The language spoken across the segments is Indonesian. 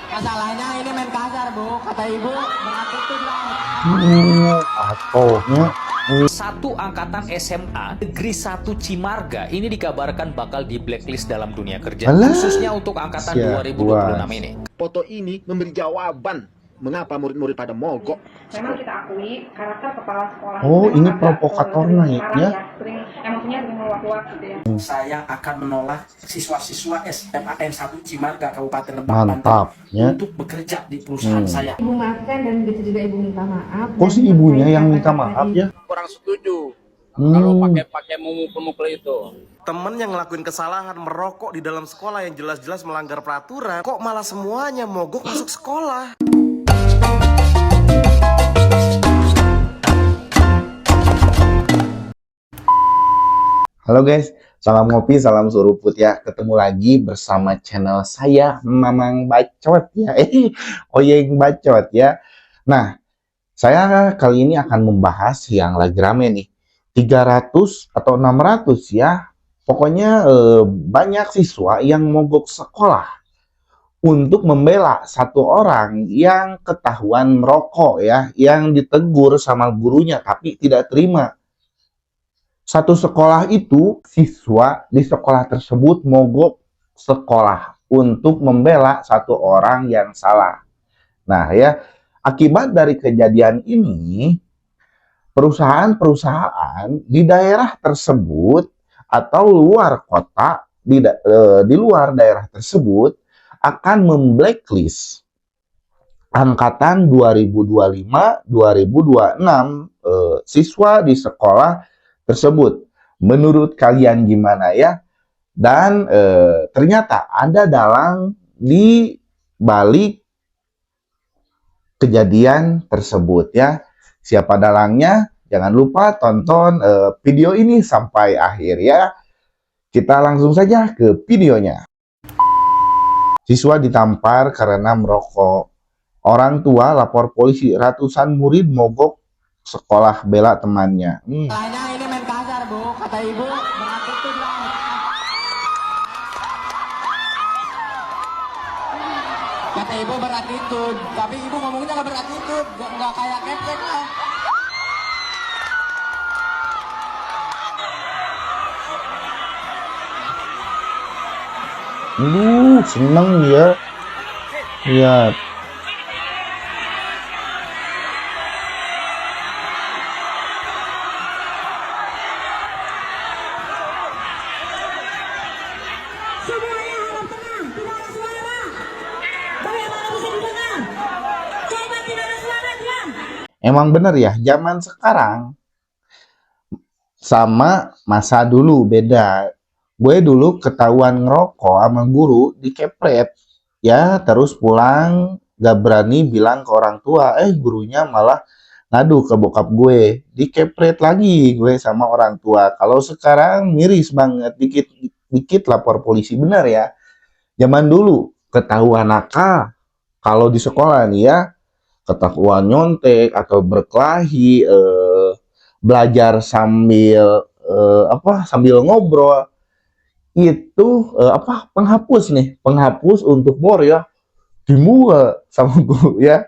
Masalahnya ini main kasar, Bu. Kata ibu, beratitude lah. Atohnya. Satu angkatan SMA Negeri 1 Cimarga ini dikabarkan bakal di blacklist dalam dunia kerja, Alah, khususnya untuk angkatan siap, 2026 ini. Foto ini memberi jawaban mengapa murid-murid pada mogok. Memang kita akui karakter kepala sekolah Oh, itu ini agak, provokator sering naik marah ya. sering emosinya sering meluap-luap gitu ya. Saya akan menolak siswa-siswa SMA N1 Cimarga Kabupaten Lebak Banten Mantap ya. untuk bekerja di perusahaan saya. Ibu maafkan dan begitu juga ibu minta maaf. Kok si ibunya yang minta maaf ya? Kurang setuju kalau Hmm. pakai memukul-mukul itu. Temen yang ngelakuin kesalahan merokok di dalam sekolah yang jelas-jelas melanggar peraturan, kok malah semuanya mogok masuk sekolah? Halo guys, salam ngopi, salam suruput ya. Ketemu lagi bersama channel saya, Mamang Bacot ya. Oyeng Bacot ya. Nah, saya kali ini akan membahas yang lagi rame nih. 300 atau 600 ya. Pokoknya banyak siswa yang mogok sekolah untuk membela satu orang yang ketahuan merokok ya, yang ditegur sama gurunya tapi tidak terima. Satu sekolah itu, siswa di sekolah tersebut mogok sekolah untuk membela satu orang yang salah. Nah ya, akibat dari kejadian ini, perusahaan-perusahaan di daerah tersebut atau luar kota, di luar daerah tersebut akan memblacklist angkatan 2025-2026 siswa di sekolah tersebut. Menurut kalian gimana ya? Dan ternyata ada dalang di balik kejadian tersebut ya. Siapa dalangnya? Jangan lupa tonton video ini sampai akhir ya. Kita langsung saja ke videonya. Siswa ditampar karena merokok. Orang tua lapor polisi, ratusan murid mogok sekolah bela temannya. Masalahnya ini main kasar, Bu. Kata ibu, beratitude lah. Kata ibu beratitude, tapi ibu ngomongnya nggak beratitude, nggak kayak ketek lah. Seneng ya. Lihat. Semuanya harap tenang, tidak ada suara. Bagaimana bisa didengar? Coba tidak ada suara, diam. Emang bener ya, zaman sekarang sama masa dulu beda. Gue dulu ketahuan ngerokok sama guru dikepret. Ya, terus pulang gak berani bilang ke orang tua. Gurunya malah ngadu ke bokap gue. Dikepret lagi gue sama orang tua. Kalau sekarang miris banget, dikit lapor polisi, bener ya. Zaman dulu ketahuan nakal. Kalau di sekolah nih ya, ketahuan nyontek atau berkelahi, belajar sambil sambil ngobrol, itu penghapus untuk bor ya, dimual sama guru ya.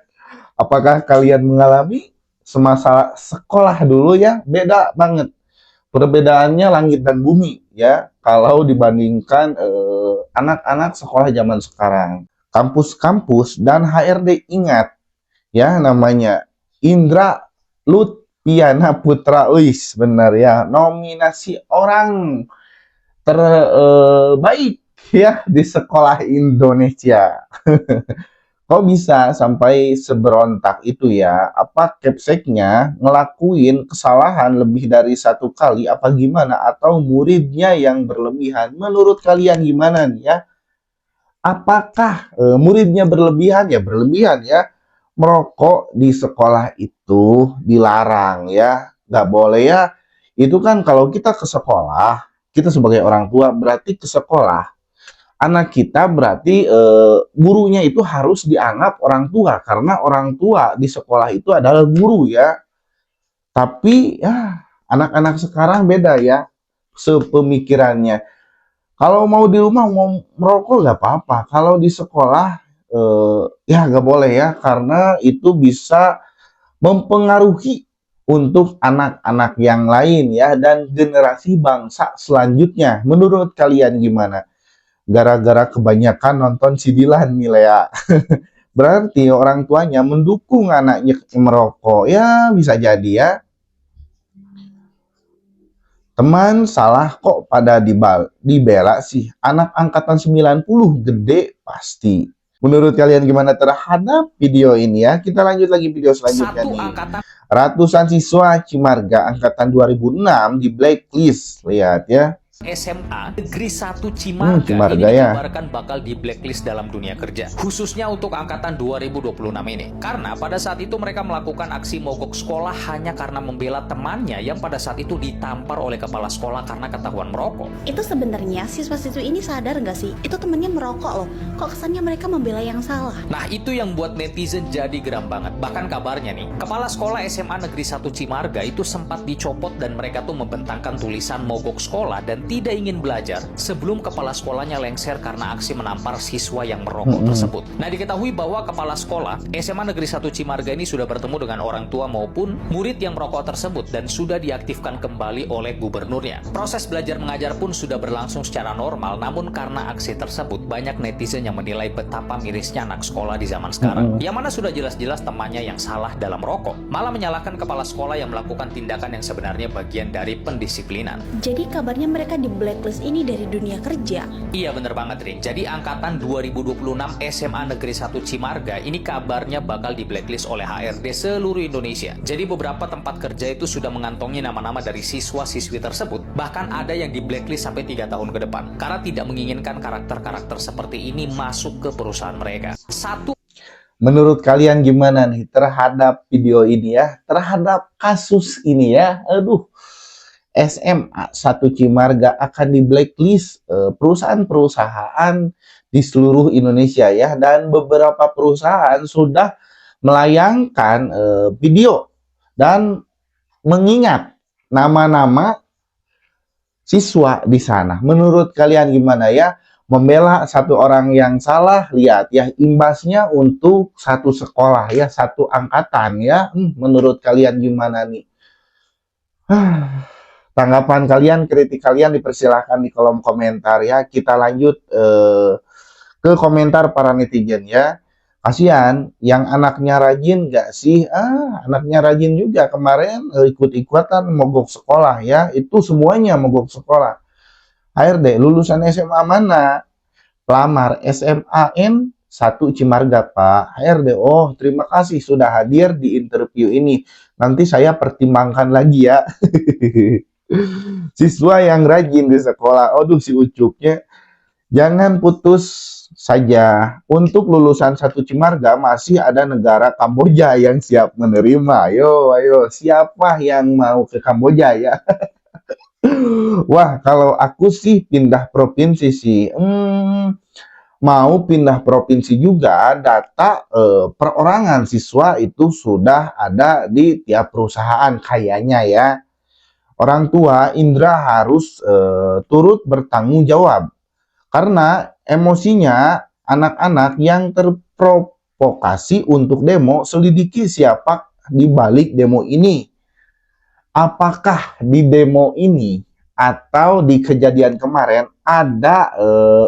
Apakah kalian mengalami semasa sekolah dulu ya? Beda banget, perbedaannya langit dan bumi ya kalau dibandingkan anak-anak sekolah zaman sekarang. Kampus-kampus dan HRD ingat ya, namanya Indra Lutfiana Putra. Benar ya, nominasi orang terbaik ya di sekolah Indonesia. Kok bisa sampai seberontak itu ya? Apa Capseknya ngelakuin kesalahan lebih dari satu kali apa gimana? Atau muridnya yang berlebihan? Menurut kalian gimana nih ya? Apakah muridnya berlebihan? Ya berlebihan ya. Merokok di sekolah itu dilarang ya. Nggak boleh ya. Itu kan kalau kita ke sekolah, kita sebagai orang tua berarti ke sekolah. Anak kita berarti gurunya itu harus dianggap orang tua. Karena orang tua di sekolah itu adalah guru ya. Tapi ya anak-anak sekarang beda ya sepemikirannya. Kalau mau di rumah mau merokok nggak apa-apa. Kalau di sekolah Ya, nggak boleh ya, karena itu bisa mempengaruhi untuk anak-anak yang lain ya, dan generasi bangsa selanjutnya. Menurut kalian gimana? Gara-gara kebanyakan nonton si Dilan nih, Lea. Berarti orang tuanya mendukung anaknya merokok. Ya, bisa jadi ya. Teman salah kok pada dibela sih. Anak angkatan 90 gede pasti. Menurut kalian gimana terhadap video ini ya? Kita lanjut lagi video selanjutnya Satu nih. angkatan Ratusan siswa Cimarga angkatan 2006 di blacklist. Lihat ya. SMA Negeri 1 Cimarga, Cimarga ini ya. dikabarkan bakal di blacklist dalam dunia kerja, khususnya untuk angkatan 2026 ini. Karena pada saat itu mereka melakukan aksi mogok sekolah hanya karena membela temannya yang pada saat itu ditampar oleh kepala sekolah karena ketahuan merokok. Itu sebenarnya siswa-siswi ini sadar nggak sih? Itu temennya merokok loh. Kok kesannya mereka membela yang salah? Nah, itu yang buat netizen jadi geram banget. Bahkan kabarnya nih, kepala sekolah SMA Negeri 1 Cimarga itu sempat dicopot dan mereka tuh membentangkan tulisan mogok sekolah dan tidak ingin belajar sebelum kepala sekolahnya lengser karena aksi menampar siswa yang merokok tersebut. Nah, diketahui bahwa kepala sekolah SMA Negeri 1 Cimarga ini sudah bertemu dengan orang tua maupun murid yang merokok tersebut dan sudah diaktifkan kembali oleh gubernurnya. Proses belajar mengajar pun sudah berlangsung secara normal, namun karena aksi tersebut banyak netizen yang menilai betapa mirisnya anak sekolah di zaman sekarang. Yang mana sudah jelas-jelas temannya yang salah dalam merokok, malah menyalahkan kepala sekolah yang melakukan tindakan yang sebenarnya bagian dari pendisiplinan. Jadi kabarnya mereka di blacklist ini dari dunia kerja. Iya bener banget Rin. Jadi angkatan 2026 SMA Negeri 1 Cimarga ini kabarnya bakal di blacklist oleh HRD seluruh Indonesia. Jadi beberapa tempat kerja itu sudah mengantongi nama-nama dari siswa-siswi tersebut. Bahkan ada yang di blacklist sampai 3 tahun ke depan karena tidak menginginkan karakter-karakter seperti ini masuk ke perusahaan mereka. Menurut kalian gimana nih terhadap video ini ya? Terhadap kasus ini ya? Aduh. SMA 1 Cimarga akan di blacklist perusahaan-perusahaan di seluruh Indonesia ya, dan beberapa perusahaan sudah melayangkan video dan mengingat nama-nama siswa di sana. Menurut kalian gimana ya? Membela satu orang yang salah, lihat ya imbasnya untuk satu sekolah ya, satu angkatan ya. Menurut kalian gimana nih? Tanggapan kalian, kritik kalian dipersilahkan di kolom komentar ya. Kita lanjut ke komentar para netizen ya. Kasihan, yang anaknya rajin gak sih? Anaknya rajin juga kemarin ikut-ikutan mogok sekolah ya. Itu semuanya mogok sekolah. HRD, lulusan SMA mana? Pelamar SMAN 1 Cimarga Pak. HRD, oh terima kasih sudah hadir di interview ini. Nanti saya pertimbangkan lagi ya. Siswa yang rajin di sekolah. Aduh si ucuknya. Jangan putus saja. Untuk lulusan 1 Cimarga masih ada negara Kamboja yang siap menerima. Ayo, siapa yang mau ke Kamboja ya? Wah, kalau aku sih pindah provinsi sih. Mau pindah provinsi juga, data perorangan siswa itu sudah ada di tiap perusahaan kayaknya ya. Orang tua Indra harus turut bertanggung jawab karena emosinya anak-anak yang terprovokasi untuk demo. Selidiki siapa di balik demo ini. Apakah di demo ini atau di kejadian kemarin ada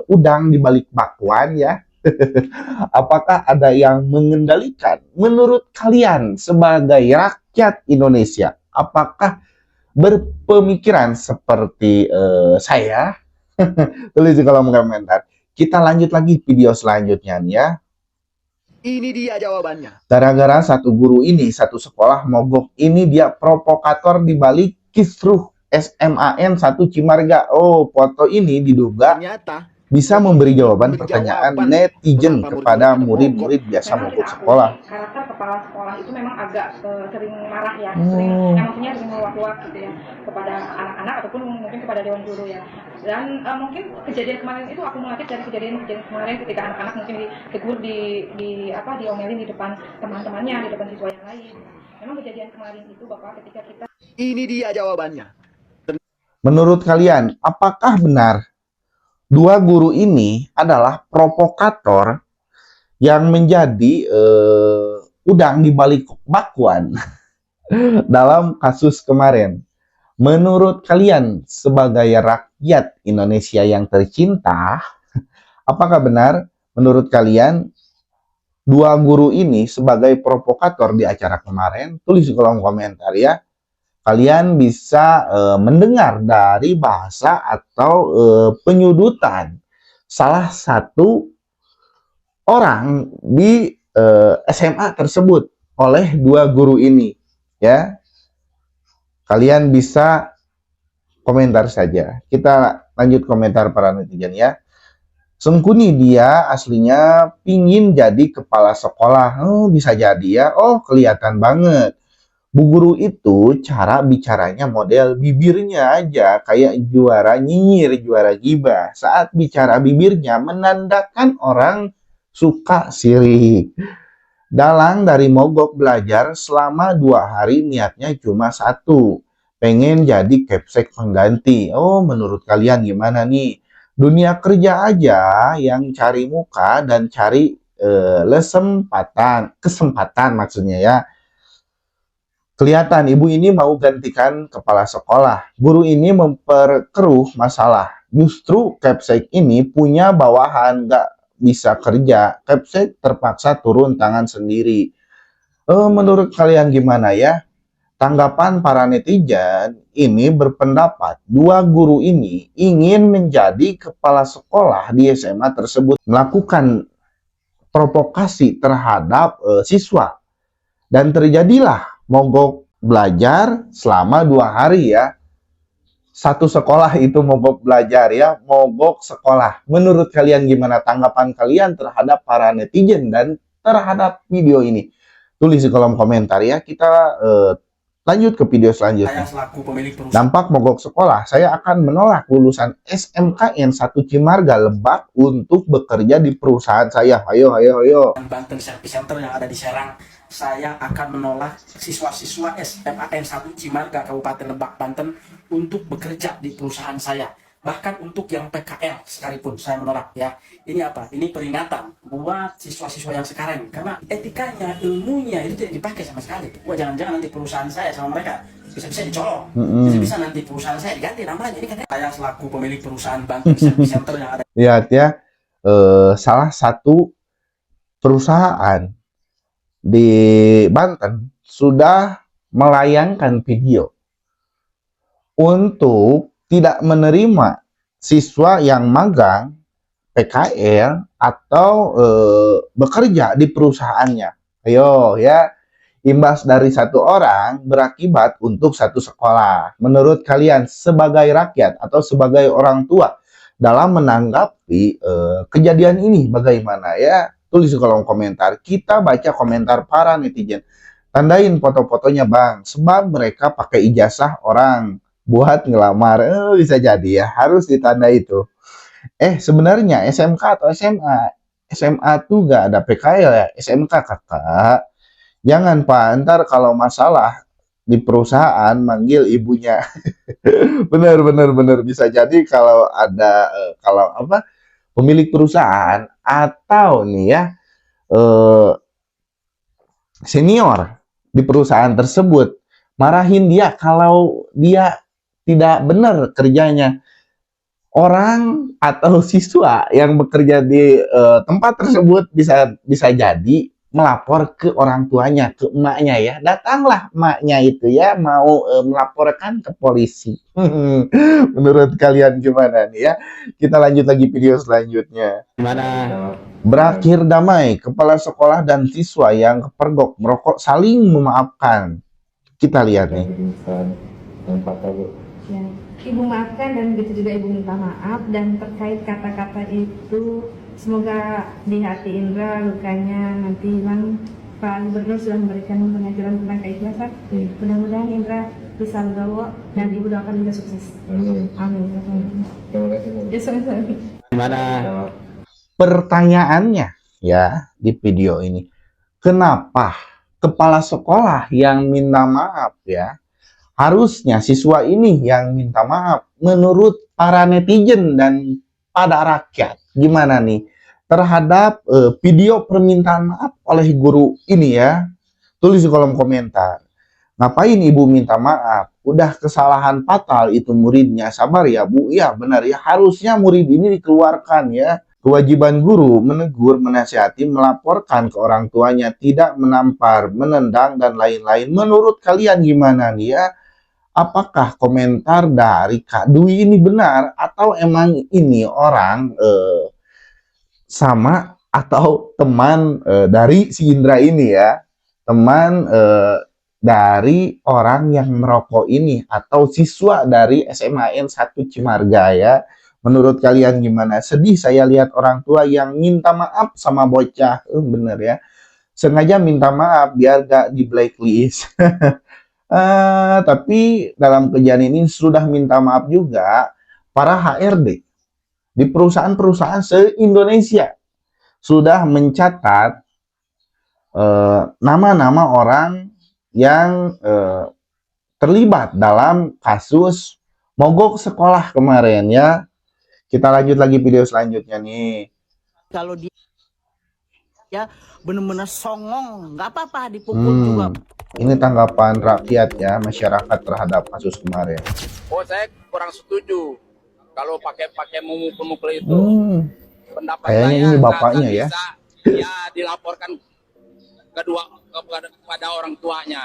udang di balik bakwan ya? Apakah ada yang mengendalikan? Menurut kalian sebagai rakyat Indonesia, apakah berpemikiran seperti saya? Tulis di kolom komentar. Kita lanjut lagi video selanjutnya nih ya. Ini dia jawabannya. Gara-gara satu guru ini, satu sekolah mogok, ini dia provokator di balik kisruh SMAN 1 Cimarga. Oh, foto ini diduga Ternyata bisa memberi jawaban pertanyaan netizen kepada murid-murid biasa mogok sekolah. Karakter kepala sekolah itu memang agak sering marah ya, sering emosinya sering meluap-luap gitu ya kepada anak-anak ataupun mungkin kepada dewan guru ya. Dan mungkin kejadian kemarin itu akumulatif dari kejadian kemarin ketika anak-anak mungkin ditegur diomelin di depan teman-temannya, di depan siswa yang lain. Memang kejadian kemarin itu Bapak ketika kita. ini dia jawabannya. Menurut kalian, apakah benar dua guru ini adalah provokator yang menjadi udang di balik bakwan dalam kasus kemarin. Menurut kalian sebagai rakyat Indonesia yang tercinta, apakah benar menurut kalian dua guru ini sebagai provokator di acara kemarin? Tulis di kolom komentar ya. Kalian bisa mendengar dari bahasa atau penyudutan salah satu orang di SMA tersebut oleh dua guru ini ya. Kalian bisa komentar saja. Kita lanjut komentar para netizen ya. Sengkuni dia aslinya pingin jadi kepala sekolah. Oh, bisa jadi ya. Oh, kelihatan banget. Bu guru itu cara bicaranya model bibirnya aja kayak juara nyinyir, juara gibah. Saat bicara bibirnya menandakan orang suka sirik. Dalang dari mogok belajar selama 2 hari niatnya cuma satu, pengen jadi capsek pengganti. Oh, menurut kalian gimana nih? Dunia kerja aja yang cari muka dan cari kesempatan maksudnya ya. Kelihatan ibu ini mau gantikan kepala sekolah. Guru ini memperkeruh masalah. Justru capsek ini punya bawahan, nggak bisa kerja. Capsek terpaksa turun tangan sendiri. Menurut kalian gimana ya? Tanggapan para netizen ini berpendapat dua guru ini ingin menjadi kepala sekolah di SMA tersebut, melakukan provokasi terhadap siswa. Dan terjadilah mogok belajar selama 2 hari ya. Satu sekolah itu mogok belajar ya, mogok sekolah. Menurut kalian gimana tanggapan kalian terhadap para netizen dan terhadap video ini? Tulis di kolom komentar ya. Kita lanjut ke video selanjutnya. Saya selaku pemilik perusahaan Dampak mogok sekolah, saya akan menolak lulusan SMKN 1 Cimarga Lebak untuk bekerja di perusahaan saya. Ayo. Banten Service Center yang ada di Serang. Saya akan menolak siswa-siswa SMAN 1 Cimarga Kabupaten Lebak, Banten untuk bekerja di perusahaan saya. Bahkan untuk yang PKL sekalipun saya menolak ya. Ini apa? Ini peringatan buat siswa-siswa yang sekarang. Karena etikanya, ilmunya itu tidak dipakai sama sekali. Wah, jangan-jangan nanti perusahaan saya sama mereka bisa-bisa dicolong. Bisa-bisa nanti perusahaan saya diganti namanya. Ini katanya saya selaku pemilik perusahaan Banten Service Center yang ada. Lihat ya, salah satu perusahaan di Banten sudah melayangkan video untuk tidak menerima siswa yang magang PKL atau bekerja di perusahaannya. Ayo ya, imbas dari satu orang berakibat untuk satu sekolah. Menurut kalian sebagai rakyat atau sebagai orang tua dalam menanggapi kejadian ini bagaimana ya? Tulis di kolom komentar. Kita baca komentar para netizen. Tandain foto-fotonya bang, sebab mereka pakai ijazah orang buat ngelamar. Bisa jadi ya, harus ditanda itu. Sebenarnya SMK atau SMA tuh gak ada PKL ya, SMK kakak. Jangan pak, ntar kalau masalah di perusahaan manggil ibunya. bener bisa jadi kalau ada pemilik perusahaan atau nih ya senior di perusahaan tersebut marahin dia kalau dia tidak benar kerjanya. Orang atau siswa yang bekerja di tempat tersebut bisa jadi melapor ke orang tuanya, ke emaknya ya. Datanglah emaknya itu ya mau melaporkan ke polisi. Menurut kalian gimana nih ya? Kita lanjut lagi video selanjutnya. Gimana? Berakhir damai, kepala sekolah dan siswa yang kepergok merokok saling memaafkan. Kita lihat nih. Ya, Ibu maafkan dan begitu juga Ibu minta maaf. Dan terkait kata-kata itu, semoga di hati Indra lukanya nanti hilang. Pak Gubernur sudah memberikan pengajaran tentang keikhlasan. Mudah-mudahan Indra bisa legowo dan Ibu doakan Indra sukses. Amin. Gimana? Pertanyaannya ya di video ini, kenapa kepala sekolah yang minta maaf ya? Harusnya siswa ini yang minta maaf menurut para netizen dan pada rakyat. Gimana nih? terhadap video permintaan maaf oleh guru ini ya. Tulis di kolom komentar. Ngapain ibu minta maaf? Udah kesalahan fatal itu muridnya. Sabar ya bu, ya benar ya. Harusnya murid ini dikeluarkan ya. Kewajiban guru menegur, menasihati, melaporkan ke orang tuanya, tidak menampar, menendang, dan lain-lain. Menurut kalian gimana nih ya? Apakah komentar dari Kak Dwi ini benar? Atau emang ini orang sama atau teman dari si Indra ini ya? Teman dari orang yang merokok ini atau siswa dari SMAN 1 Cimarga ya. Menurut kalian gimana? Sedih saya lihat orang tua yang minta maaf sama bocah. Bener ya. Sengaja minta maaf biar gak di blacklist. Tapi dalam kejadian ini sudah minta maaf juga para HRD di perusahaan-perusahaan se-Indonesia. Sudah mencatat nama-nama orang yang terlibat dalam kasus mogok sekolah kemarin ya. Kita lanjut lagi video selanjutnya nih. Kalau dia benar-benar songong, nggak apa-apa dipukul juga. Ini tanggapan rakyat ya, masyarakat terhadap kasus kemarin. Oh, saya kurang setuju kalau pakai memukul-mukul itu. Pendapat Kayaknya saya ini bapaknya ya. bisa, ya dilaporkan kepada orang tuanya.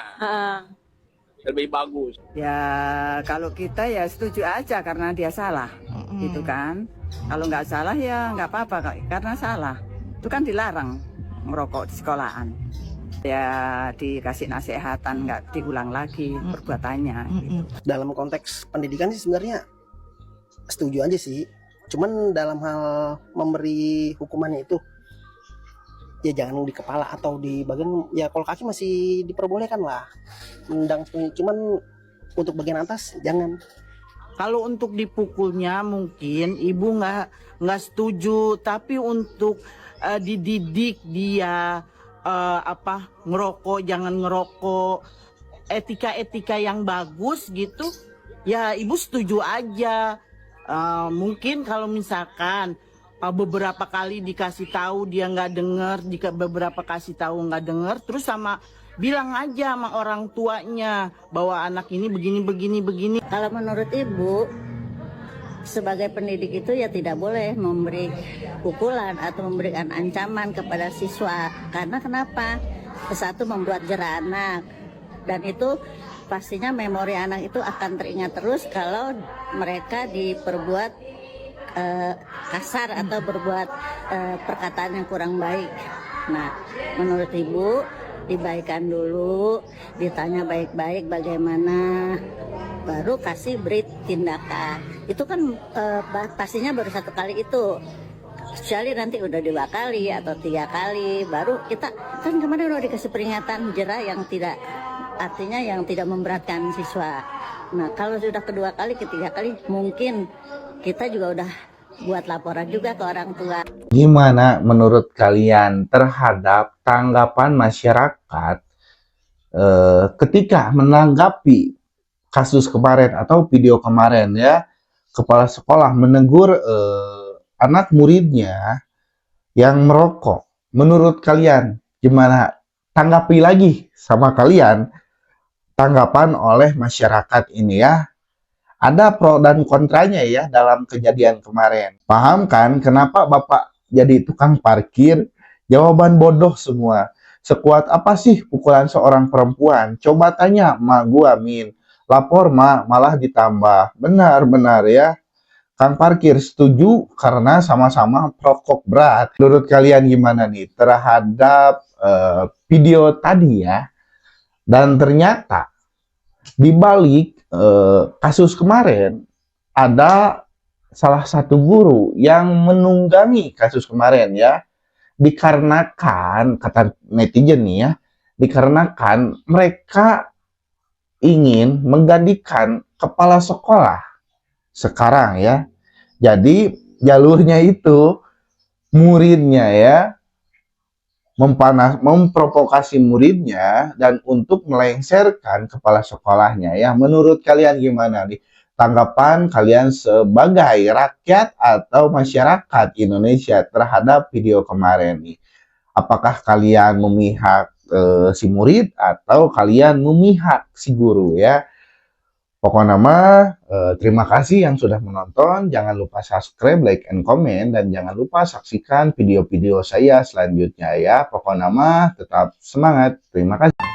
Lebih bagus. Ya kalau kita ya setuju aja karena dia salah, gitu kan. Kalau nggak salah ya nggak apa-apa karena salah. Itu kan dilarang merokok di sekolahan. Ya dikasih nasihatan, nggak diulang lagi perbuatannya. Gitu. Dalam konteks pendidikan sih sebenarnya setuju aja sih. Cuman dalam hal memberi hukumannya itu ya jangan di kepala atau di bagian, ya kalau kaki masih diperbolehkan lah mendang, cuman untuk bagian atas jangan. Kalau untuk dipukulnya mungkin ibu nggak setuju, tapi untuk dididik dia ngerokok, jangan ngerokok, etika yang bagus gitu, ya ibu setuju aja. Mungkin kalau misalkan beberapa kali dikasih tahu dia nggak dengar, beberapa kasih tahu nggak dengar, terus bilang aja sama orang tuanya bahwa anak ini begini. Kalau menurut ibu sebagai pendidik itu ya tidak boleh memberi pukulan atau memberikan ancaman kepada siswa, karena kenapa? Satu, membuat jerah anak, dan itu pastinya memori anak itu akan teringat terus kalau mereka diperbuat kasar atau berbuat perkataan yang kurang baik. Nah, menurut ibu dibaikan dulu, ditanya baik-baik bagaimana, baru kasih beri tindakan. Itu kan pastinya baru satu kali itu. Kecuali nanti udah 2 kali atau 3 kali, baru kita kan kemarin udah dikasih peringatan jerah yang tidak, artinya yang tidak memberatkan siswa. Nah, kalau sudah kedua kali, ketiga kali, mungkin kita juga udah buat laporan juga ke orang tua. Gimana menurut kalian terhadap tanggapan masyarakat ketika menanggapi kasus kemarin atau video kemarin ya, kepala sekolah menegur anak muridnya yang merokok. Menurut kalian gimana? Tanggapi lagi sama kalian tanggapan oleh masyarakat ini ya. Ada pro dan kontranya ya dalam kejadian kemarin. Paham kan kenapa Bapak jadi tukang parkir? Jawaban bodoh semua. Sekuat apa sih pukulan seorang perempuan? Coba tanya mak gua, Min. Lapor mak, malah ditambah. Benar-benar ya. Kang parkir setuju karena sama-sama perokok berat. Menurut kalian gimana nih terhadap video tadi ya? Dan ternyata di balik kasus kemarin ada salah satu guru yang menunggangi kasus kemarin ya, dikarenakan kata netizen nih ya, dikarenakan mereka ingin menggantikan kepala sekolah sekarang ya. Jadi jalurnya itu muridnya ya memprovokasi muridnya dan untuk melengsarkan kepala sekolahnya ya. Menurut kalian gimana nih? tanggapan kalian sebagai rakyat atau masyarakat Indonesia terhadap video kemarin nih. Apakah kalian memihak si murid atau kalian memihak si guru ya? Pokoknya mah terima kasih yang sudah menonton. Jangan lupa subscribe, like, and comment, dan jangan lupa saksikan video-video saya selanjutnya ya. Pokoknya mah tetap semangat. Terima kasih.